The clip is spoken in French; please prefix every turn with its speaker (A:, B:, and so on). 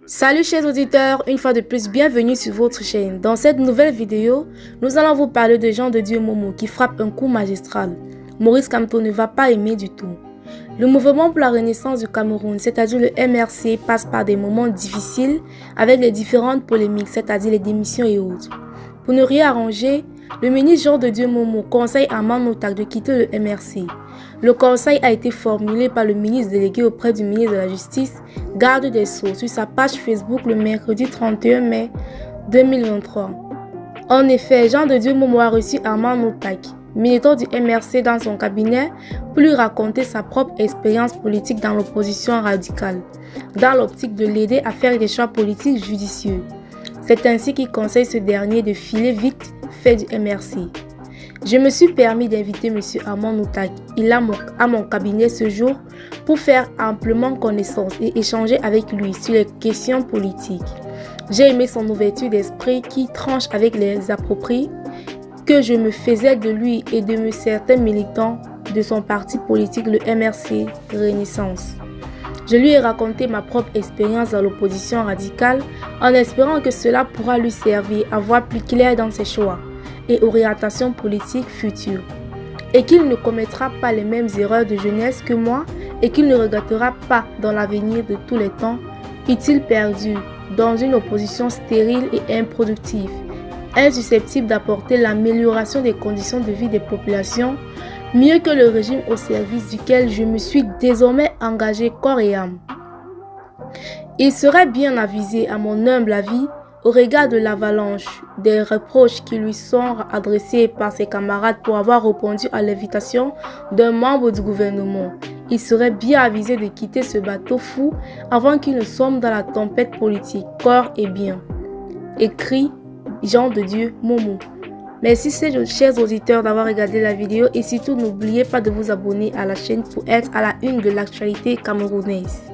A: Salut chers auditeurs, une fois de plus, bienvenue sur votre chaîne. Dans cette nouvelle vidéo, nous allons vous parler de Jean de Dieu Momo qui frappe un coup magistral. Maurice Kamto ne va pas aimer du tout. Le mouvement pour la renaissance du Cameroun, c'est-à-dire le MRC, passe par des moments difficiles avec les différentes polémiques, c'est-à-dire les démissions et autres. Pour ne rien arranger, le ministre Jean de Dieu Momo conseille à Manotak de quitter le MRC. Le conseil a été formulé par le ministre délégué auprès du ministre de la Justice, garde des Sceaux, sur sa page Facebook le mercredi 31 mai 2023. En effet, Jean de Dieu Momo a reçu Armand Notak, militant du MRC, dans son cabinet pour lui raconter sa propre expérience politique dans l'opposition radicale, dans l'optique de l'aider à faire des choix politiques judicieux. C'est ainsi qu'il conseille ce dernier de filer vite fait du MRC. Je me suis permis d'inviter M. Armand Notak. Il est à mon cabinet ce jour pour faire amplement connaissance et échanger avec lui sur les questions politiques. J'ai aimé son ouverture d'esprit qui tranche avec les appropriés que je me faisais de lui et de certains militants de son parti politique, le MRC Renaissance. Je lui ai raconté ma propre expérience dans l'opposition radicale en espérant que cela pourra lui servir à voir plus clair dans ses choix et orientations politiques futures, et qu'il ne commettra pas les mêmes erreurs de jeunesse que moi et qu'il ne regrettera pas dans l'avenir de tous les temps est-il perdu dans une opposition stérile et improductive, insusceptible d'apporter l'amélioration des conditions de vie des populations, mieux que le régime au service duquel je me suis désormais engagé corps et âme. Il serait bien avisé, à mon humble avis, au regard de l'avalanche des reproches qui lui sont adressés par ses camarades pour avoir répondu à l'invitation d'un membre du gouvernement, il serait bien avisé de quitter ce bateau fou avant qu'il ne sombre dans la tempête politique, corps et bien. Écrit Jean de Dieu Momo. Merci chers auditeurs d'avoir regardé la vidéo et surtout n'oubliez pas de vous abonner à la chaîne pour être à la une de l'actualité camerounaise.